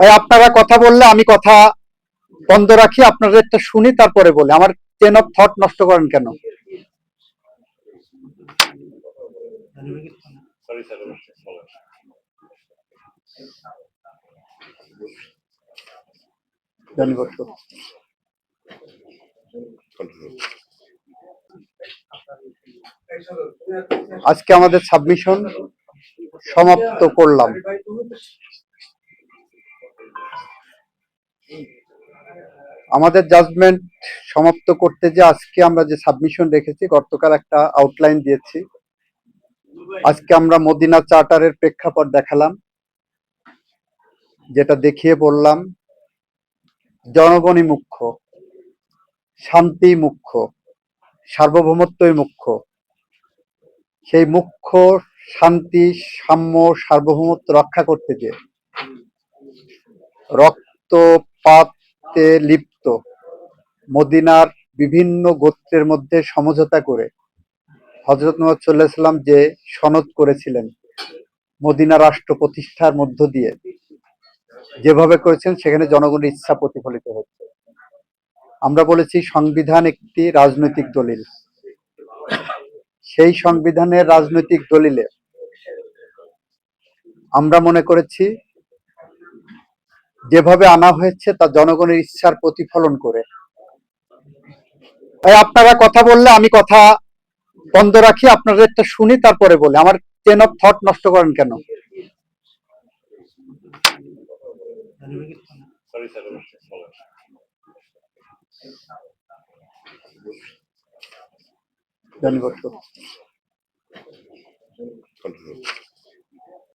ভাই আপনারা কথা বললে আমি কথা বন্ধ রাখি, আপনাদেরটা শুনি তারপরে বলি। আমার চেন অফ থট নষ্ট করেন কেন? জানি বসো। আজকে আমাদের সাবমিশন সমাপ্ত করলাম। আমাদের জাজমেন্ট সমাপ্ত করতে যে আজকে আমরা যে সাবমিশন রেখেছি, গতকাল একটা আউটলাইন দিয়েছি। আজকে আমরা মদিনা চার্টারের প্রেক্ষাপট দেখালাম, যেটা দেখিয়ে বললাম জনগণই মুখ্য, শান্তি মুখ্য, সার্বভৌমত্বই মুখ্য। সেই মুখ্য শান্তি, সাম্য, সার্বভৌমত্ব রক্ষা করতে গিয়ে রক্তপাতে লিপ্ত মদিনার বিভিন্ন গোত্রের মধ্যে সমঝোতা করে হযরত মুহাম্মদ সাল্লাল্লাহু আলাইহি ওয়াসাল্লাম যে সনদ করেছিলেন মদিনা রাষ্ট্র প্রতিষ্ঠার মধ্য দিয়ে, যেভাবে করেছেন সেখানে জনগণের ইচ্ছা প্রতিফলিত হচ্ছে। আমরা বলেছি সংবিধান একটি রাজনৈতিক দলিল। সেই সংবিধানের রাজনৈতিক দলিলে আমরা মনে করেছি যেভাবে আনা হয়েছে তা জনগণের ইচ্ছার প্রতিফলন করে। তাই আপনারা কথা বললে আমি কথা বন্ধ রাখি, আপনাদেরটা শুনি তারপরে বলি। আমার চেন অফ থট নষ্ট করেন কেন? জানি বসো।